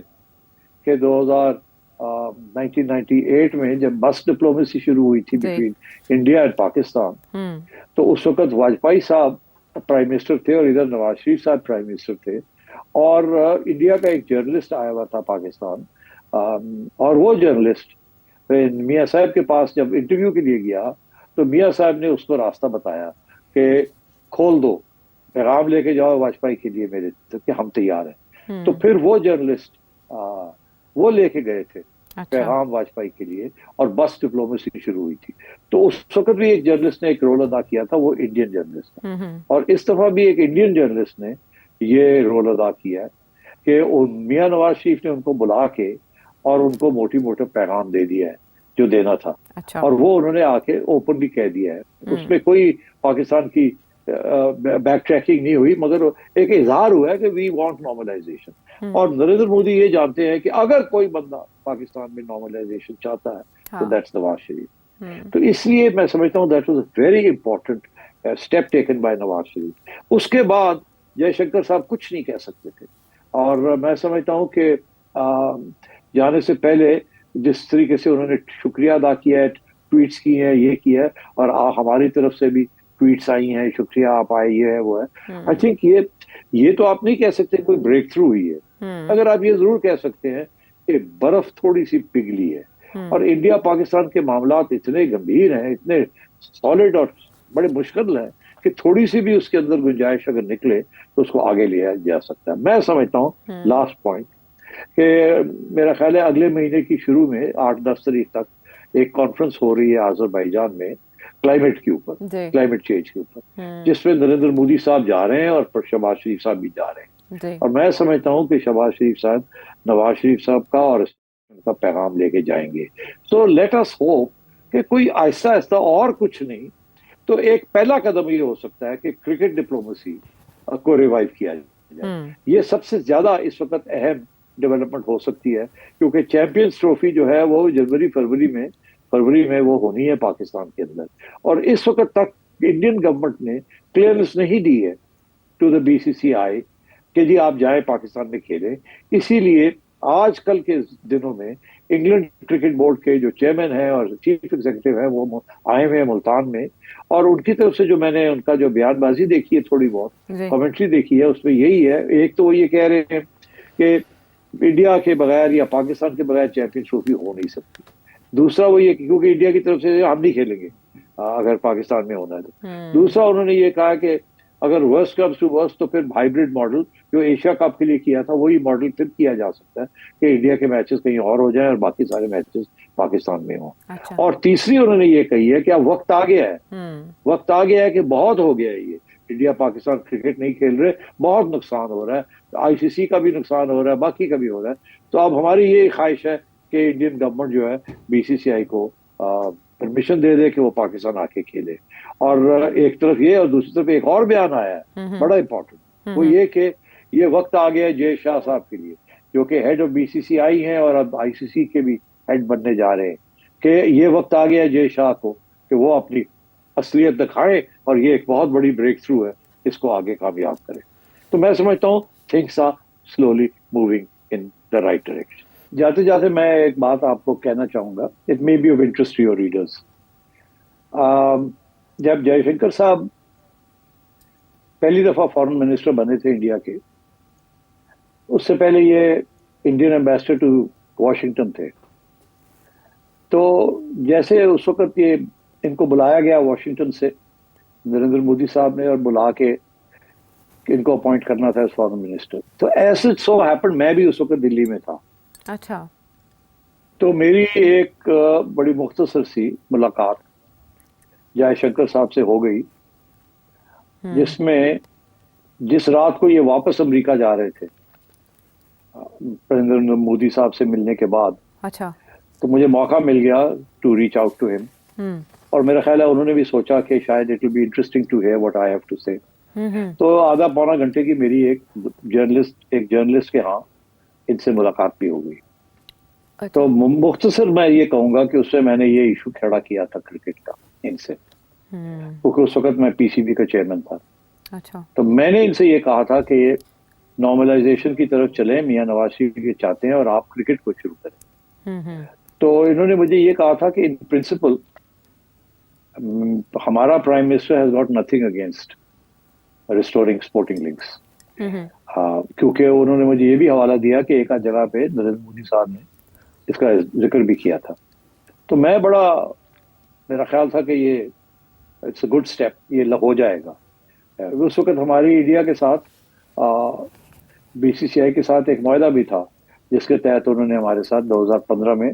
کہ 1998 میں جب بس ڈپلومیسی شروع ہوئی تھی بٹوین انڈیا اینڈ پاکستان, تو اس وقت واجپئی صاحب پرائم منسٹر تھے اور ادھر نواز شریف صاحب پرائم منسٹر تھے, اور انڈیا کا ایک جرنلسٹ آیا ہوا تھا پاکستان, اور وہ جرنلسٹ میاں صاحب کے پاس جب انٹرویو کے لیے گیا تو میاں صاحب نے اس کو راستہ بتایا کہ کھول دو, پیغام لے کے جاؤ واجپئی کے لیے میرے, کہ ہم تیار ہیں. تو پھر وہ جرنلسٹ وہ لے کے گئے تھے پیغام واجپئی کے لیے, اور بس ڈپلومیسی شروع ہوئی تھی. تو اس وقت بھی ایک جرنلسٹ نے ایک رول ادا کیا تھا, وہ انڈین جرنلسٹ, اور اس دفعہ بھی ایک انڈین جرنلسٹ نے یہ رول ادا کیا کہ میاں نواز شریف نے ان کو بلا کے اور ان کو موٹی موٹا پیغام دے دیا ہے جو دینا تھا, اور وہ انہوں نے آ کے اوپنلی کہہ دیا ہے. اس میں کوئی پاکستان کی बैक ट्रैकिंग नहीं हुई, मगर एक इजहार हुआ है कि वी वांट नॉर्मलाइजेशन। और नरेंद्र मोदी ये जानते हैं कि अगर कोई बंदा पाकिस्तान में नॉर्मलाइजेशन चाहता है तो दैट्स नवाज शरीफ। तो इसलिए मैं समझता हूँ that was a very important step taken by Nawaz Sharif. उसके बाद जयशंकर साहब कुछ नहीं कह सकते थे, और मैं समझता हूँ कि जाने से पहले जिस तरीके से उन्होंने शुक्रिया अदा किया है, ट्वीट्स की हैं, ये किया है, और हमारी तरफ से भी ट्वीट्स आई हैं, शुक्रिया आप आए, ये है वो है। आई थिंक ये तो आप नहीं कह सकते कोई ब्रेक थ्रू हुई है। अगर आप ये जरूर कह सकते हैं कि बर्फ थोड़ी सी पिघली है, और इंडिया पाकिस्तान के मामलात इतने गंभीर हैं, इतने सॉलिड और बड़े मुश्किल हैं कि थोड़ी सी भी उसके अंदर गुंजाइश अगर निकले तो उसको आगे लिया जा सकता है। मैं समझता हूँ लास्ट पॉइंट कि मेरा ख्याल है अगले महीने की शुरू में 8-10 तारीख तक एक कॉन्फ्रेंस हो रही है आज़रबाईजान में क्लाइमेट के ऊपर, क्लाइमेट चेंज के ऊपर, जिसमें नरेंद्र मोदी साहब जा रहे हैं और शहबाज शरीफ साहब भी जा रहे हैं। और मैं समझता हूँ कि शहबाज शरीफ साहब नवाज शरीफ साहब का और उनका पैगाम लेके जाएंगे। सो लेट अस होप कि कोई आहिस्ता आहिस्ता, और कुछ नहीं तो एक पहला कदम ये हो सकता है कि क्रिकेट डिप्लोमेसी को रिवाइव किया जाए। ये सबसे ज्यादा इस वक्त अहम डेवलपमेंट हो सकती है, क्योंकि चैंपियंस ट्रॉफी जो है वो फरवरी में वो होनी है पाकिस्तान के अंदर, और इस वक्त तक इंडियन गवर्नमेंट ने क्लियरेंस नहीं दी है टू द बीसीसीआई कि जी आप जाएं पाकिस्तान में खेलें। इसीलिए आजकल के दिनों में इंग्लैंड क्रिकेट बोर्ड के जो चेयरमैन हैं और चीफ एग्जीक्यूटिव हैं वो आए हुए हैं मुल्तान में, और उनकी तरफ से जो मैंने उनका जो बयानबाजी देखी है, थोड़ी बहुत कमेंट्री देखी है, उसमें यही है। एक तो वो ये कह रहे हैं कि इंडिया के बगैर या पाकिस्तान के बगैर चैंपियंस ट्रॉफी हो नहीं सकती। दूसरा वो ये क्योंकि इंडिया की तरफ से हम नहीं खेलेंगे अगर पाकिस्तान में होना है तो। दूसरा उन्होंने ये कहा कि अगर वर्स्ट कम्स टू वर्स्ट तो फिर हाइब्रिड मॉडल जो एशिया कप के लिए किया था वही मॉडल फिर किया जा सकता है कि इंडिया के मैचेस कहीं और हो जाएं और बाकी सारे मैचेस पाकिस्तान में हों। अच्छा। और तीसरी उन्होंने ये कही है कि अब वक्त आ गया है कि बहुत हो गया है, ये इंडिया पाकिस्तान क्रिकेट नहीं खेल रहे, बहुत नुकसान हो रहा है, आईसीसी का भी नुकसान हो रहा है, बाकी का भी हो रहा है। तो अब हमारी ये ख्वाहिश है कि इंडियन गवर्नमेंट जो है बीसीसीआई को परमिशन दे दे कि वो पाकिस्तान आके खेले। और एक तरफ ये, और दूसरी तरफ एक और बयान आया है बड़ा इंपॉर्टेंट, वो ये कि ये वक्त आ गया है जय शाह साहब के लिए, जो कि हेड ऑफ बीसीसीआई हैं और अब आईसीसी के भी हेड बनने जा रहे हैं, कि ये वक्त आ गया है जय शाह को कि वो अपनी असलियत दिखाएं, और ये एक बहुत बड़ी ब्रेक थ्रू है, इसको आगे कामयाब करें। तो मैं समझता हूँ things are slowly moving in the right direction. जाते जाते मैं एक बात आपको कहना चाहूंगा, it may be of interest to your readers. जब जयशंकर साहब पहली दफा फॉरेन मिनिस्टर बने थे इंडिया के, उससे पहले ये इंडियन एम्बेसडर टू वॉशिंगटन थे। तो जैसे उस वक्त ये इनको बुलाया गया वॉशिंगटन से नरेंद्र मोदी साहब ने, और बुला के इनको अपॉइंट करना था एज फॉरेन मिनिस्टर, तो ऐसे सो हैपन मैं भी उस वक्त दिल्ली में था। अच्छा। तो मेरी एक बड़ी मुख्तसर सी मुलाकात जयशंकर साहब से हो गई, जिसमें जिस रात को ये वापस अमेरिका जा रहे थे नरेंद्र मोदी साहब से मिलने के बाद, अच्छा, तो मुझे मौका मिल गया to reach out to him, और मेरा ख्याल है उन्होंने भी सोचा कि शायद it will be interesting to hear what I have to say. तो आधा पौना घंटे की मेरी एक जर्नलिस्ट के यहाँ इनसे मुलाकात भी हो गई। अच्छा। तो मुख्तसर मैं ये कहूंगा कि उससे मैंने ये इशू खड़ा किया था क्रिकेट का इनसे, क्योंकि उस वक्त मैं पीसीबी का चेयरमैन था। अच्छा। तो मैंने इनसे ये कहा था कि ये नॉर्मलाइजेशन की तरफ चले, मियां नवाज शरीफ ये चाहते हैं और आप क्रिकेट को शुरू करें। तो इन्होंने मुझे ये कहा था कि इन प्रिंसिपल हमारा prime minister has got nothing against restoring sporting links. क्योंकि उन्होंने मुझे ये भी हवाला दिया कि एक आध जगह पे नरेंद्र मोदी साहब ने इसका जिक्र भी किया था। तो मेरा ख्याल था कि ये इट्स अ गुड स्टेप, ये हो जाएगा। उस वक्त हमारी इंडिया के साथ बीसीसीआई के साथ एक मुआहदा भी था, जिसके तहत उन्होंने हमारे साथ 2015 में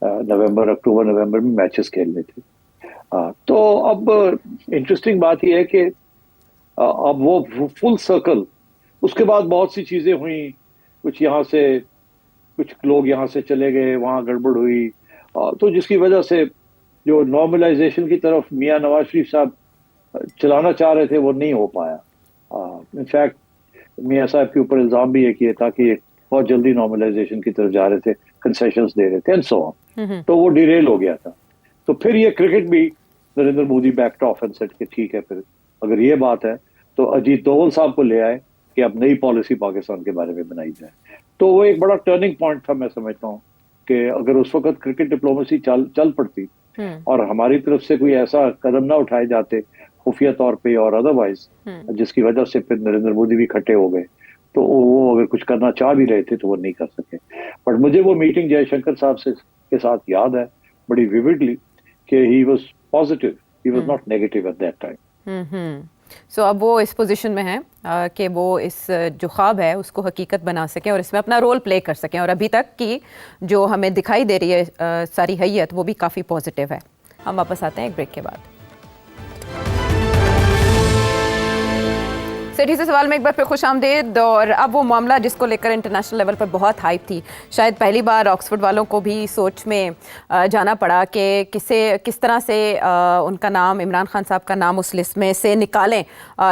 अक्टूबर नवंबर में मैचेस खेलने थे। तो अब इंटरेस्टिंग बात यह है कि अब वो फुल सर्कल, उसके बाद बहुत सी चीजें हुई, कुछ लोग यहाँ से चले गए, वहाँ गड़बड़ हुई, तो जिसकी वजह से जो नॉर्मलाइजेशन की तरफ मियां नवाज शरीफ साहब چلانا چاہ رہے تھے وہ نہیں ہو پایا. انفیکٹ میاں صاحب کے اوپر الزام بھی یہ تھا کہ بہت جلدی نارملائزیشن کی طرف جا رہے تھے, کنسیشنز دے رہے تھے اینڈ سو آن, تو وہ ڈیریل ہو گیا تھا. تو پھر یہ کرکٹ بھی Narendra Modi backed off and said کہ ٹھیک ہے, پھر اگر یہ بات ہے تو اجیت دوول صاحب کو لے آئے کہ اب نئی پالیسی پاکستان کے بارے میں بنائی جائے. تو وہ ایک بڑا ٹرننگ پوائنٹ تھا میں سمجھتا ہوں کہ اگر اس وقت کرکٹ ڈپلومیسی چل پڑتی اور ہماری طرف سے کوئی ایسا قدم نہ اٹھائے جاتے خفیہ طور پہ اور ادروائز, جس کی وجہ سے پھر نریندر مودی بھی کھٹے ہو گئے, تو وہ اگر کچھ کرنا چاہ بھی رہے تھے تو وہ نہیں کر سکے. بٹ مجھے وہ میٹنگ جے شنکر صاحب کے ساتھ یاد ہے بڑی ویوڈلی کہ he was positive, he was not negative at that time. So اب وہ اس پوزیشن میں ہیں کہ وہ اس جو خواب ہے اس کو حقیقت بنا سکیں اور اس میں اپنا رول پلے کر سکیں, اور ابھی تک کی جو ہمیں دکھائی دے رہی ہے ساری حیت وہ بھی کافی پازیٹیو ہے. ہم واپس آتے ہیں ایک بریک کے بعد. سٹی سے سوال میں ایک بار پھر خوش آمدید. اور اب وہ معاملہ جس کو لے کر انٹرنیشنل لیول پر بہت ہائپ تھی, شاید پہلی بار آکسفورڈ والوں کو بھی سوچ میں جانا پڑا کہ کس طرح سے ان کا نام, عمران خان صاحب کا نام اس لسٹ میں سے نکالیں,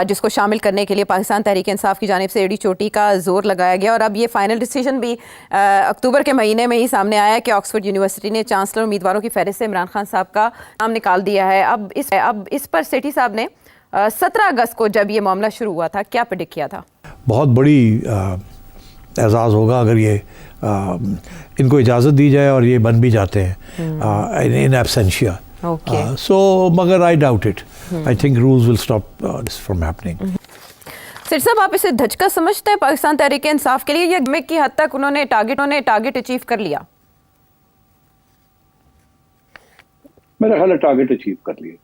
جس کو شامل کرنے کے لیے پاکستان تحریک انصاف کی جانب سے ایڑی چوٹی کا زور لگایا گیا. اور اب یہ فائنل ڈیسیجن بھی اکتوبر کے مہینے میں ہی سامنے آیا کہ آکسفورڈ یونیورسٹی نے چانسلر امیدواروں کی فہرست سے عمران خان صاحب کا نام نکال دیا ہے. اب اس پر سیٹھی صاحب نے 17 اگست کو جب یہ معاملہ شروع ہوا تھا کیا پریڈکٹ کیا تھا؟ بہت بڑی اعزاز ہوگا اگر یہ ان کو اجازت دی جائے اور یہ بن بھی جاتے ہیں ان ایبسینشیا. سو مگر I doubt it, I think rules will stop this from happening. Sir صاحب آپ اسے دھچکا سمجھتے ہیں پاکستان تحریک انصاف کے لیے, یا گمک کی حد تک انہوں نے ٹارگٹ اچیو کر لیا؟ میرا خیال ہے ٹارگٹ اچیو کر لیے.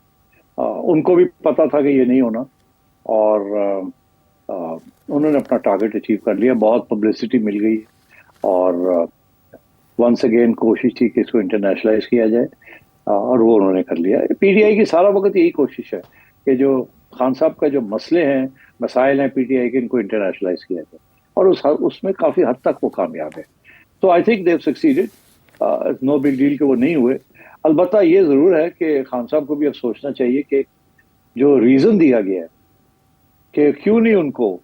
ان کو بھی پتا تھا کہ یہ نہیں ہونا اور انہوں نے اپنا ٹارگٹ اچیو کر لیا. بہت پبلسٹی مل گئی اور ونس اگین کوشش تھی کہ اس کو انٹرنیشنلائز کیا جائے اور وہ انہوں نے کر لیا. پی ٹی آئی کی سارا وقت یہی کوشش ہے کہ جو خان صاحب کا جو مسئلے ہیں, مسائل ہیں پی ٹی آئی کے, ان کو انٹرنیشنلائز کیا جائے اور اس میں کافی حد تک وہ کامیاب ہے. تو I think they've succeeded, no big deal کہ وہ نہیں ہوئے. البتہ یہ ضرور ہے کہ خان صاحب کو بھی اب سوچنا چاہیے کہ جو ریزن دیا گیا ہے کہ کیوں نہیں ان کو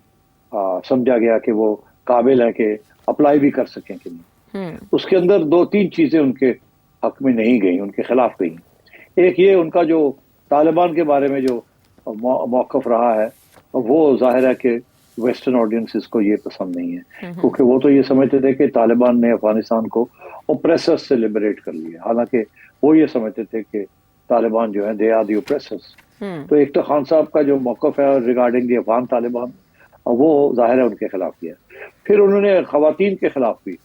سمجھا گیا کہ وہ قابل ہے کہ اپلائی بھی کر سکیں کہ نہیں, اس کے اندر 2-3 چیزیں ان کے حق میں نہیں گئیں, ان کے خلاف گئیں. ایک یہ ان کا جو طالبان کے بارے میں جو موقف رہا ہے وہ ظاہر ہے کہ ویسٹرن آڈینسز کو یہ پسند نہیں ہے, کیونکہ وہ تو یہ سمجھتے تھے کہ طالبان نے افغانستان کو اوپریسرز سے لبریٹ کر لیا, حالانکہ وہ یہ سمجھتے تھے کہ طالبان جو ہیں دے آر دی اوپریسرز. تو ایک تو خان صاحب کا جو موقف ہے ریگارڈنگ دی افغان طالبان وہ ظاہر ہے ان کے خلاف کیا. پھر انہوں نے خواتین کے خلاف بھی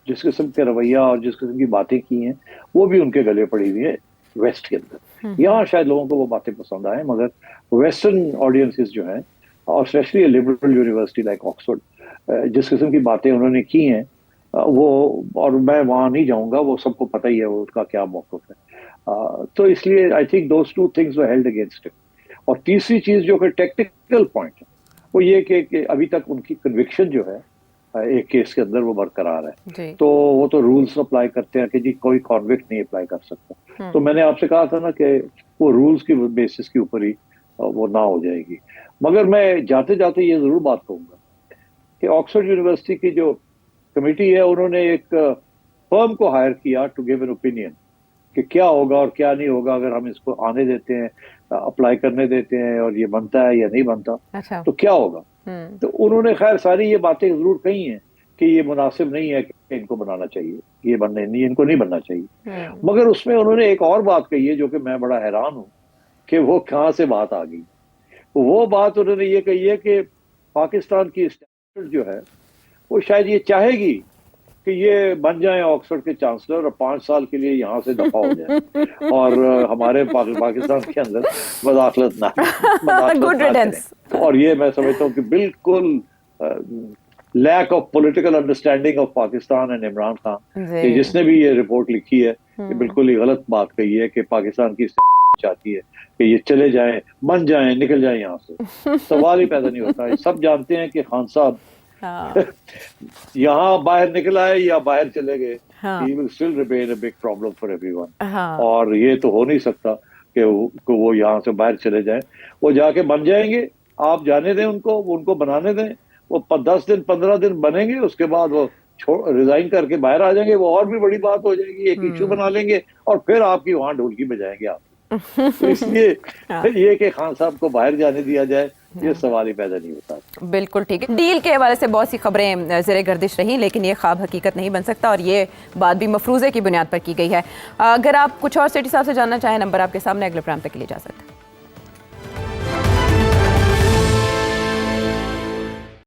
جس قسم کے رویہ اور جس قسم کی باتیں کی ہیں وہ بھی ان کے گلے پڑی ہوئی ہیں ویسٹ کے اندر. یہاں شاید لوگوں کو وہ باتیں پسند آئیں, مگر ویسٹرن آڈینسز جو ہیں اور especially liberal university like Oxford, جس قسم کی باتیں انہوں نے کی ہیں وہ, اور میں وہاں نہیں جاؤں گا, وہ سب کو پتہ ہی ہے وہ اس کا کیا موقف ہے. تو اس لیے I think those 2 things were held against him. اور تیسری چیز جو کہ ٹیکنیکل پوائنٹ ہے وہ یہ کہ ابھی تک ان کی کنوکشن جو ہے ایک کیس کے اندر وہ برقرار ہے. تو وہ تو رولز اپلائی کرتے ہیں کہ جی کوئی کانوکٹ نہیں اپلائی کر سکتا. تو میں نے آپ سے کہا تھا نا کہ وہ رولز کی بیسس کے اوپر ہی وہ نہ ہو جائے گی. مگر میں جاتے جاتے یہ ضرور بات کہوں گا کہ آکسفورڈ یونیورسٹی کی جو کمیٹی ہے انہوں نے ایک فرم کو ہائر کیا ٹو گیو این اوپینین کہ کیا ہوگا اور کیا نہیں ہوگا اگر ہم اس کو آنے دیتے ہیں, اپلائی کرنے دیتے ہیں اور یہ بنتا ہے یا نہیں بنتا تو کیا ہوگا. تو انہوں نے خیر ساری یہ باتیں ضرور کہی ہیں کہ یہ مناسب نہیں ہے کہ ان کو بنانا چاہیے, یہ ان کو نہیں بننا چاہیے. مگر اس میں انہوں نے ایک اور بات کہی ہے جو کہ میں بڑا حیران ہوں کہ وہ کہاں سے بات آ گئی. وہ بات انہوں نے یہ کہی ہے کہ پاکستان کی اسٹیبلشمنٹ جو ہے وہ شاید یہ چاہے گی کہ یہ بن جائیں آکسفورڈ کے چانسلر اور 5 سال کے لیے یہاں سے دفاع ہو جائیں اور ہمارے پاکستان کے اندر مداخلت نہ کریں. اور یہ میں سمجھتا ہوں کہ بالکل lack of political understanding of Pakistan and Imran Khan, کہ جس نے بھی یہ رپورٹ لکھی ہے کہ بالکل ہی غلط بات کہی ہے کہ پاکستان کی چاہتی ہے کہ یہ چلے جائیں, بن جائیں, نکل جائیں یہاں سے. سوال ہی پیدا نہیں ہوتا. سب جانتے ہیں کہ خان صاحب یہاں باہر نکل آئے یا باہر چلے گئے, he will still remain a big problem for everyone. اور یہ تو ہو نہیں سکتا. کہ وہ یہاں سے باہر چلے جائیں. وہ جا کے بن جائیں گے, آپ جانے دیں ان کو بنانے دیں. وہ 10 دن 15 دن بنیں گے, اس کے بعد وہ ریزائن کر کے باہر آ جائیں گے. وہ اور بھی بڑی بات ہو جائے گی, ایک ایشو بنا لیں گے اور پھر آپ کی وہاں ڈھولکی بجائیں گے آپ. تو اس لیے یہ کہ خان صاحب کو باہر جانے دیا جائے, یہ سوال ہی پیدا نہیں ہوتا. بالکل ٹھیک ہے. ڈیل کے حوالے سے بہت سی خبریں زیر گردش رہیں, لیکن یہ خواب حقیقت نہیں بن سکتا, اور یہ بات بھی مفروضے کی بنیاد پر کی گئی ہے. اگر آپ کچھ اور سیٹھی صاحب سے جاننا چاہیں, نمبر آپ کے سامنے, اگلے پروگرام تک کے لیے اجازت.